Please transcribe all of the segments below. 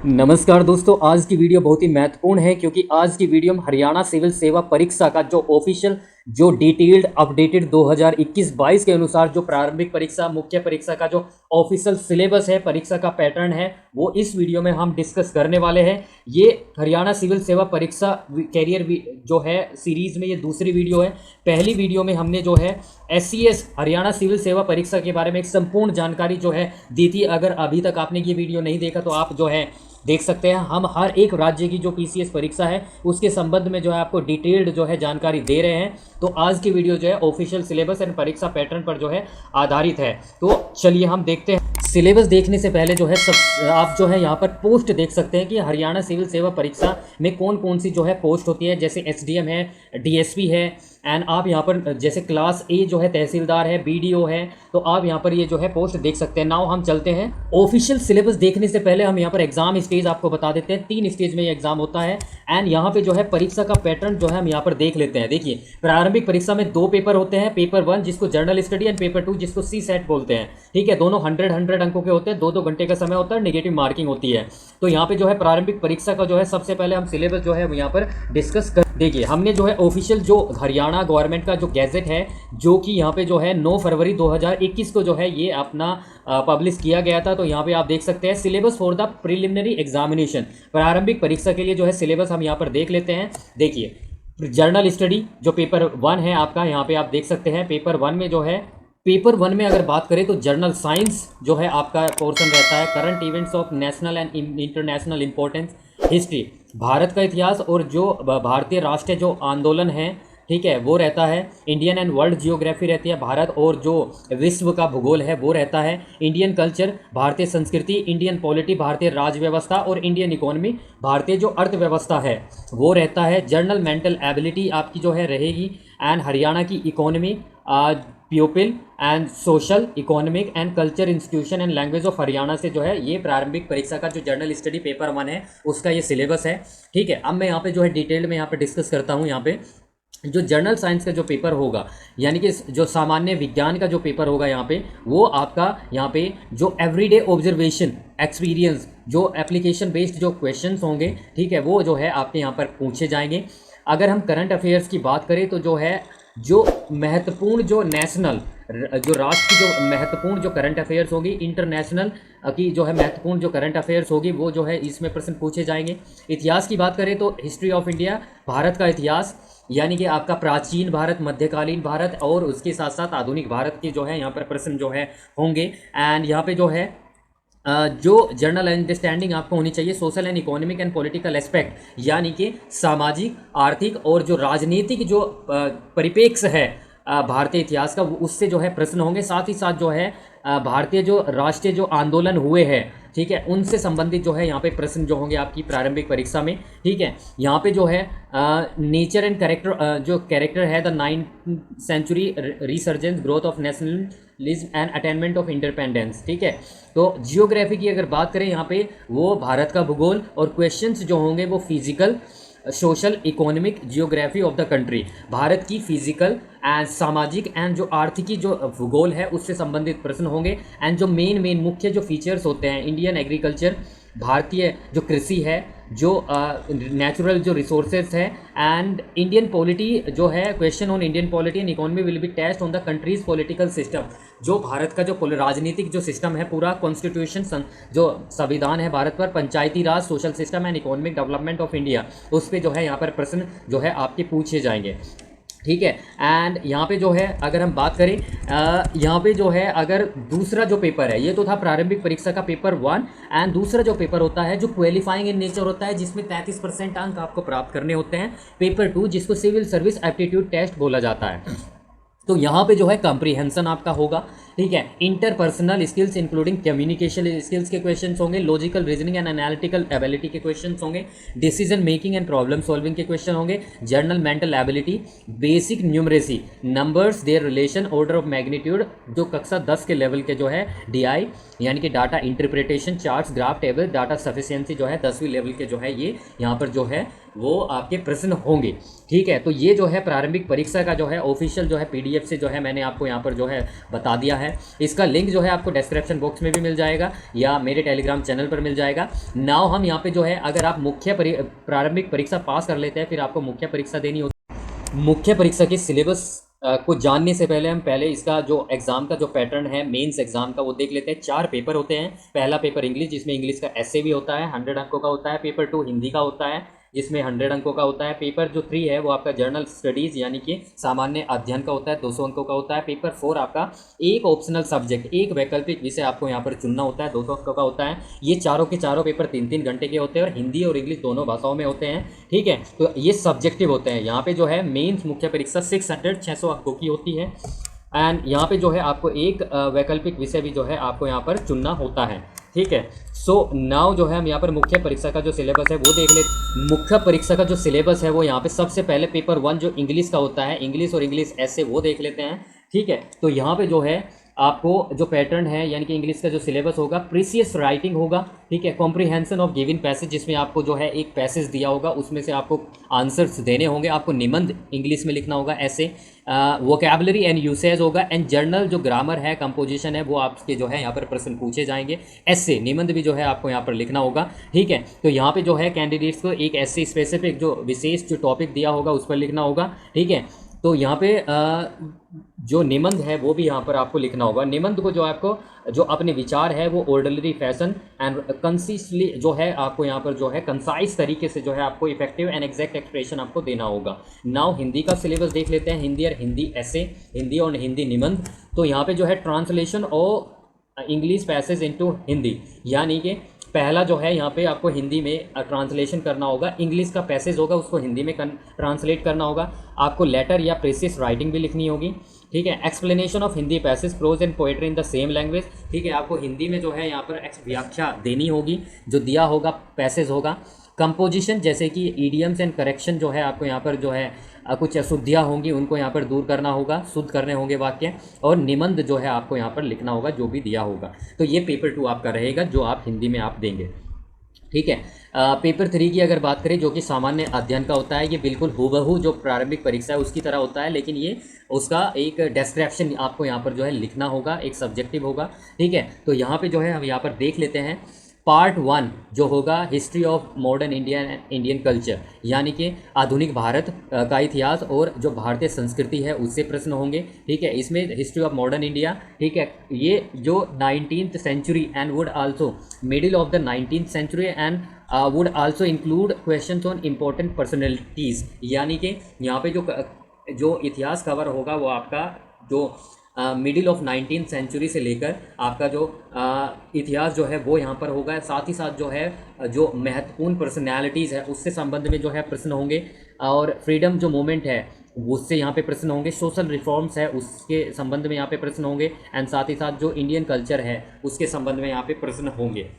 नमस्कार दोस्तों, आज की वीडियो बहुत ही महत्वपूर्ण है क्योंकि आज की वीडियो में हरियाणा सिविल सेवा परीक्षा का जो ऑफिशियल जो डिटेल्ड अपडेटेड 2021-22 के अनुसार जो प्रारंभिक परीक्षा मुख्य परीक्षा का जो ऑफिशियल सिलेबस है, परीक्षा का पैटर्न है, वो इस वीडियो में हम डिस्कस करने वाले हैं। ये हरियाणा सिविल सेवा परीक्षा कैरियर जो है सीरीज में ये दूसरी वीडियो है। पहली वीडियो में हमने जो है SCS हरियाणा सिविल सेवा परीक्षा के बारे में एक संपूर्ण जानकारी जो है दी थी। अगर अभी तक आपने ये वीडियो नहीं देखा तो आप जो है देख सकते हैं। हम हर एक राज्य की जो PCS परीक्षा है उसके संबंध में जो है आपको डिटेल्ड जो है जानकारी दे रहे हैं। तो आज की वीडियो जो है ऑफिशियल सिलेबस एंड परीक्षा पैटर्न पर जो है आधारित है। तो चलिए हम देखते हैं। सिलेबस देखने से पहले जो है आप जो है यहाँ पर पोस्ट देख सकते हैं कि हरियाणा सिविल सेवा परीक्षा में कौन कौन सी जो है पोस्ट होती है। जैसे SDM है, DSP है, एंड आप यहाँ पर जैसे क्लास A जो है तहसीलदार है, BDO है, तो आप यहाँ पर ये जो है पोस्ट देख सकते हैं। नाउ हम चलते हैं ऑफिशियल सिलेबस देखने से पहले हम यहाँ पर एग्जाम स्टेज आपको बता देते हैं। 3 स्टेज में ये एग्जाम होता है एंड यहाँ पे जो है परीक्षा का पैटर्न जो है हम यहाँ पर देख लेते हैं। देखिए, प्रारंभिक परीक्षा में 2 पेपर होते हैं, पेपर 1 जिसको जनरल स्टडी एंड पेपर 2 जिसको CSAT बोलते हैं। ठीक है, दोनों 100 अंकों के होते हैं, 2-2 घंटे का समय होता है, नेगेटिव मार्किंग होती है। तो यहाँ पे जो है प्रारंभिक परीक्षा का जो है सबसे पहले हम सिलेबस जो है यहाँ पर डिस्कस कर देखिए। हमने जो है ऑफिशियल जो हरियाणा गवर्नमेंट का जो गैजेट है जो कि यहाँ पे जो है 9 फरवरी 2021 को जो है ये अपना पब्लिश किया गया था। तो यहाँ पे आप देख सकते हैं syllabus for the preliminary examination, प्रारंभिक परीक्षा के लिए जो है सिलेबस हम यहाँ पर देख लेते हैं। देखिए, जर्नल स्टडी जो पेपर 1 है आपका, यहाँ पे आप देख सकते हैं पेपर 1 में जो है पेपर 1 में अगर बात करें तो जनरल साइंस जो है आपका पोर्शन रहता है। Current events of national and international importance, history Bharat का इतिहास और जो भारतीय राष्ट्रीय जो आंदोलन है, ठीक है, वो रहता है। इंडियन एंड वर्ल्ड जियोग्राफी रहती है, भारत और जो विश्व का भूगोल है वो रहता है। इंडियन कल्चर, भारतीय संस्कृति, इंडियन पॉलिटी, भारतीय राज्य व्यवस्था और इंडियन इकोनॉमी, भारतीय जो अर्थव्यवस्था है वो रहता है। जर्नल मेंटल एबिलिटी आपकी जो है रहेगी एंड हरियाणा की economy, प्यूपिल and social economic and culture institution and language of Haryana से जो है ये प्रारंभिक परीक्षा का जो जर्नल स्टडी पेपर 1 है उसका ये सिलेबस है। ठीक है, अब मैं यहाँ पे जो है डिटेल में यहाँ पे डिस्कस करता हूँ। यहाँ पे जो जर्नल साइंस का जो पेपर होगा, यानी कि जो सामान्य विज्ञान का जो पेपर होगा यहाँ पे, वो आपका यहाँ पे जो एवरीडे ऑब्जर्वेशन एक्सपीरियंस जो एप्लीकेशन बेस्ड जो क्वेश्चंस होंगे, ठीक है, वो जो है आपके यहाँ पर पूछे जाएंगे। अगर हम करंट अफेयर्स की बात करें तो जो है जो महत्वपूर्ण जो नेशनल जो राष्ट्र की जो महत्वपूर्ण जो करंट अफेयर्स होगी, इंटरनेशनल की जो है महत्वपूर्ण जो करंट अफेयर्स होगी वो जो है इसमें प्रश्न पूछे जाएंगे। इतिहास की बात करें तो हिस्ट्री ऑफ इंडिया, भारत का इतिहास, यानी कि आपका प्राचीन भारत, मध्यकालीन भारत और उसके साथ साथ आधुनिक भारत के जो है यहाँ पर प्रश्न जो है होंगे। एंड यहाँ पे जो है जो जनरल अंडरस्टैंडिंग आपको होनी चाहिए social and economic and political aspect, यानी कि सामाजिक, आर्थिक और जो राजनीतिक जो परिप्रेक्ष्य है भारतीय इतिहास का, उससे जो है प्रश्न होंगे। साथ ही साथ जो है भारतीय जो राष्ट्रीय जो आंदोलन हुए हैं, ठीक है, उनसे संबंधित जो है यहाँ पे प्रश्न जो होंगे आपकी प्रारंभिक परीक्षा में। ठीक है, यहाँ पे जो है नेचर एंड कैरेक्टर जो कैरेक्टर है the 9th century resurgence, growth of nationalism and attainment of independence. ठीक है, तो जियोग्राफी की अगर बात करें यहाँ पे वो भारत का भूगोल और क्वेश्चंस जो होंगे वो physical, social, economic, geography of the country, Bharat की फिजिकल एंड सामाजिक एंड जो आर्थिकी जो भूगोल है उससे संबंधित प्रश्न होंगे। एंड जो मेन मुख्य जो फीचर्स होते हैं, इंडियन एग्रीकल्चर, भारतीय जो कृषि है, जो नेचुरल जो रिसोर्सेज है, एंड इंडियन पॉलिटी जो है, question on Indian polity and economy will be test on the country's political system, जो भारत का जो राजनीतिक जो सिस्टम है, पूरा कॉन्स्टिट्यूशन जो संविधान है भारत पर, Panchayati Raj, social system and economic development of India, उस पर जो है यहाँ पर प्रश्न जो है आपके पूछे जाएंगे। ठीक है, एंड यहाँ पे जो है अगर हम बात करें यहाँ पे जो है अगर दूसरा जो पेपर है, ये तो था प्रारंभिक परीक्षा का पेपर 1, एंड दूसरा जो पेपर होता है जो क्वालिफाइंग इन नेचर होता है, जिसमें 33% अंक आपको प्राप्त करने होते हैं, पेपर 2 जिसको सिविल सर्विस एप्टीट्यूड टेस्ट बोला जाता है। तो यहाँ पे जो है कॉम्प्रिहेंशन आपका होगा। ठीक है, interpersonal skills including communication skills के क्वेश्चंस होंगे, logical reasoning and analytical ability के क्वेश्चंस होंगे, decision making and problem solving के क्वेश्चन होंगे, journal mental ability, basic numeracy, numbers, there relation, order of magnitude, जो कक्षा 10 के लेवल के जो है DI यानी कि data interpretation, charts, graph, table, data sufficiency जो है 10वीं लेवल के जो है ये यहाँ पर जो है वो आपके प्रश्न होंगे। ठीक है, तो ये जो है प्रारंभिक परीक्षा का जो है ऑफिशियल जो है PDF से जो है मैंने आपको यहाँ पर जो है बता दिया है। इसका लिंक जो है आपको डिस्क्रिप्शन बॉक्स में भी मिल जाएगा या मेरे टेलीग्राम चैनल पर मिल जाएगा। नाउ हम यहाँ पे जो है अगर आप प्रारंभिक परीक्षा पास कर लेते हैं फिर आपको मुख्य परीक्षा देनी होती है। मुख्य परीक्षा के सिलेबस को जानने से पहले हम पहले इसका जो एग्ज़ाम का जो पैटर्न है मेंस एग्ज़ाम का वो देख लेते हैं। 4 पेपर होते हैं। पहला पेपर इंग्लिश, जिसमें इंग्लिश का एसे भी होता है, 100 अंकों का होता है। पेपर 2 हिंदी का होता है, जिसमें 100 अंकों का होता है। पेपर जो 3 है वो आपका जर्नल स्टडीज़ यानी कि सामान्य अध्ययन का होता है, 200 अंकों का होता है। पेपर 4 आपका एक ऑप्शनल सब्जेक्ट, एक वैकल्पिक विषय आपको यहाँ पर चुनना होता है, 200 अंकों का होता है। ये चारों के चारों पेपर 3-3 घंटे के होते हैं और हिंदी और इंग्लिश दोनों भाषाओं में होते हैं। ठीक है, तो ये सब्जेक्टिव होते हैं। यहाँ पे जो है मेन्स मुख्य परीक्षा 600 अंकों की होती है। एंड यहाँ पे जो है आपको एक वैकल्पिक विषय भी जो है आपको यहाँ पर चुनना होता है। ठीक है, सो नाउ जो है हम यहाँ पर मुख्य परीक्षा का जो सिलेबस है वो देख ले। मुख्य परीक्षा का जो सिलेबस है वो यहाँ पे सबसे पहले पेपर 1 जो इंग्लिश का होता है, इंग्लिश और इंग्लिश ऐसे वो देख लेते हैं। ठीक है, तो यहाँ पे जो है आपको जो पैटर्न है यानी कि इंग्लिश का जो सिलेबस होगा, प्रीसियस राइटिंग होगा। ठीक है, कॉम्प्रिहेंशन ऑफ गिवन पैसेज, जिसमें आपको जो है एक पैसेज दिया होगा उसमें से आपको आंसर्स देने होंगे। आपको निबंध इंग्लिश में लिखना होगा, ऐसे वोकैबुलरी एंड यूसेज होगा। एंड जर्नल जो ग्रामर है, कंपोजिशन है, वो आपके जो है यहाँ पर प्रश्न पूछे जाएंगे। ऐसे निबंध भी जो है आपको यहाँ पर लिखना होगा। ठीक है, तो यहाँ पे जो है कैंडिडेट्स को एक ऐसे स्पेसिफिक जो विशेष जो टॉपिक दिया होगा उस पर लिखना होगा। ठीक है, तो यहाँ पे जो निबंध है वो भी यहाँ पर आपको लिखना होगा। निबंध को जो आपको जो अपने विचार है वो ऑर्डरली फैशन एंड कंसिस्टली जो है आपको यहाँ पर जो है कंसाइज तरीके से जो है आपको इफेक्टिव एंड एग्जैक्ट एक्सप्रेशन आपको देना होगा। नाउ हिंदी का सिलेबस देख लेते हैं। हिंदी और हिंदी ऐसे, हिंदी और हिंदी निबंध। तो यहाँ पे जो है ट्रांसलेशन और इंग्लिश पैसेज इनटू हिंदी, यानी कि पहला जो है यहाँ पे आपको हिंदी में ट्रांसलेशन करना होगा, इंग्लिश का पैसेज होगा उसको हिंदी में ट्रांसलेट करना होगा। आपको लेटर या प्रीसियस राइटिंग भी लिखनी होगी। ठीक है, explanation of Hindi passage, prose and poetry in the same language. ठीक है, आपको हिंदी में जो है यहाँ पर व्याख्या देनी होगी, जो दिया होगा पैसेज होगा। कंपोजिशन जैसे कि ईडियम्स एंड करेक्शन जो है आपको यहाँ पर जो है कुछ अशुद्धियाँ होंगी उनको यहाँ पर दूर करना होगा, शुद्ध करने होंगे वाक्य। और निबंध जो है आपको यहाँ पर लिखना होगा जो भी दिया होगा। तो ये पेपर 2 आपका रहेगा जो आप हिंदी में आप देंगे। ठीक है, पेपर 3 की अगर बात करें जो कि सामान्य अध्ययन का होता है, ये बिल्कुल हूबहू जो प्रारंभिक परीक्षा है उसकी तरह होता है, लेकिन ये उसका एक डिस्क्रिप्शन आपको यहाँ पर जो है लिखना होगा, एक सब्जेक्टिव होगा। ठीक है, तो यहाँ पे जो है हम यहाँ पर देख लेते हैं। पार्ट 1 जो होगा history of modern Indian culture, यानी कि आधुनिक भारत का इतिहास और जो भारतीय संस्कृति है उससे प्रश्न होंगे। ठीक है, इसमें हिस्ट्री ऑफ मॉडर्न इंडिया। ठीक है, ये जो 19th century and would also middle of the 19th century and would also include questions on important personalities, यानी कि यहाँ पे जो इतिहास कवर होगा वो आपका जो मिडिल ऑफ 19th सेंचुरी से लेकर आपका जो इतिहास जो है वो यहाँ पर होगा। साथ ही साथ जो है जो महत्वपूर्ण पर्सनैलिटीज़ है उससे संबंध में जो है प्रश्न होंगे। और फ्रीडम जो मूवमेंट है उससे यहाँ पे प्रश्न होंगे। सोशल रिफॉर्म्स है उसके संबंध में यहाँ पे प्रश्न होंगे। एंड साथ ही साथ जो इंडियन कल्चर है उसके संबंध में यहाँ पे प्रश्न होंगे।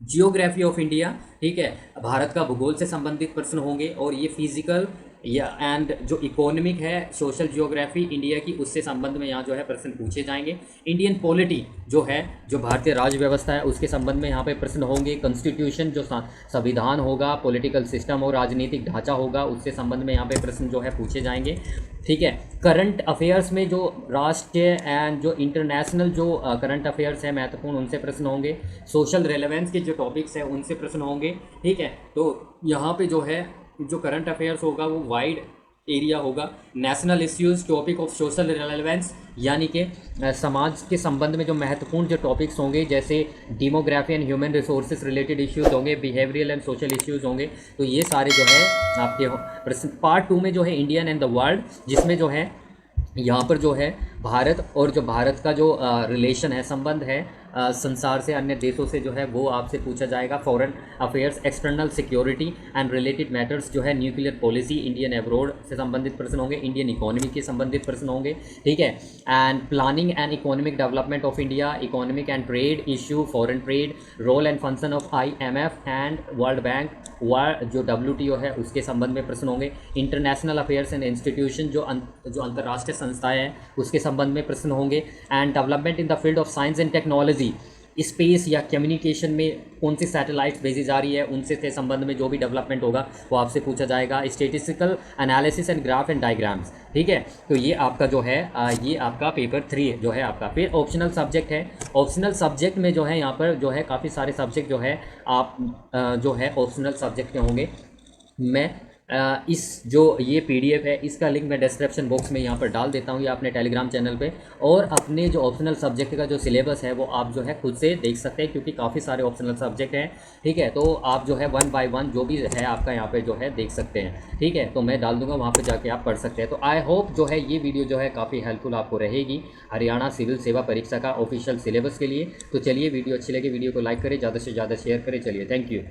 जियोग्राफी ऑफ इंडिया, ठीक है, भारत का भूगोल से संबंधित प्रश्न होंगे। और ये फिजिकल या एंड जो इकोनॉमिक है सोशल जियोग्राफी इंडिया की उससे संबंध में यहाँ जो है प्रश्न पूछे जाएंगे। इंडियन पॉलिटी जो है जो भारतीय राज्य व्यवस्था है उसके संबंध में यहाँ पे प्रश्न होंगे। कॉन्स्टिट्यूशन जो संविधान होगा, पॉलिटिकल सिस्टम और राजनीतिक ढांचा होगा उससे संबंध में यहाँ पे प्रश्न जो है पूछे जाएंगे। ठीक है, करंट अफेयर्स में जो राष्ट्रीय एंड जो इंटरनेशनल जो करंट अफेयर्स है महत्वपूर्ण उनसे प्रश्न होंगे। सोशल रेलेवेंस के जो टॉपिक्स हैं उनसे प्रश्न होंगे। ठीक है, तो यहाँ पे जो है जो करंट अफेयर्स होगा वो वाइड एरिया होगा। National issues, topic of social relevance, यानी कि समाज के संबंध में जो महत्वपूर्ण जो टॉपिक्स होंगे जैसे demography and human resources related issues होंगे, बिहेवियरल एंड सोशल इश्यूज होंगे। तो ये सारे जो है आपके पार्ट 2 में जो है इंडियन एंड द वर्ल्ड, जिसमें जो है यहाँ पर जो है भारत और जो भारत का जो रिलेशन है, संबंध है संसार से, अन्य देशों से जो है वो आपसे पूछा जाएगा। Foreign affairs, external security and related matters जो है, न्यूक्लियर पॉलिसी, इंडियन एब्रोड से संबंधित प्रश्न होंगे। इंडियन इकोनॉमी के संबंधित प्रश्न होंगे। ठीक है, and planning and economic development of India, economic and trade issue, foreign trade, role and function of IMF and world bank, जो WTO है उसके संबंध में प्रश्न होंगे। इंटरनेशनल अफेयर्स एंड इंस्टीट्यूशन जो अंतर्राष्ट्रीय संस्थाएं हैं उसके संबंध में प्रश्न होंगे। And development in the field of science and technology, space या कम्युनिकेशन में कौन सी सैटेलाइट्स भेजी जा रही है, उनसे के संबंध में जो भी डेवलपमेंट होगा वो आपसे पूछा जाएगा। Statistical analysis and graph and diagrams, ठीक है। तो ये आपका जो है ये आपका पेपर 3 जो है आपका। फिर ऑप्शनल सब्जेक्ट है। ऑप्शनल सब्जेक्ट में जो है यहाँ पर जो है काफ़ी सारे सब्जेक्ट जो है आप जो है ऑप्शनल सब्जेक्ट के होंगे। मैं इस जो ये पीडीएफ है इसका लिंक मैं डिस्क्रिप्शन बॉक्स में यहाँ पर डाल देता हूँ या अपने टेलीग्राम चैनल पे। और अपने जो ऑप्शनल सब्जेक्ट का जो सिलेबस है वो आप जो है खुद से देख सकते हैं, क्योंकि काफ़ी सारे ऑप्शनल सब्जेक्ट हैं, ठीक है। तो आप जो है 1 बाय 1 जो भी है आपका यहाँ पे जो है देख सकते हैं, ठीक है। तो मैं डाल दूंगा, वहाँ पर जाके आप पढ़ सकते हैं। तो आई होप जो है ये वीडियो जो है काफ़ी हेल्पफुल आपको रहेगी हरियाणा सिविल सेवा परीक्षा का ऑफिशियल सिलेबस के लिए। तो चलिए, वीडियो अच्छी लगी वीडियो को लाइक करें, ज़्यादा से ज़्यादा शेयर करें। चलिए, थैंक यू।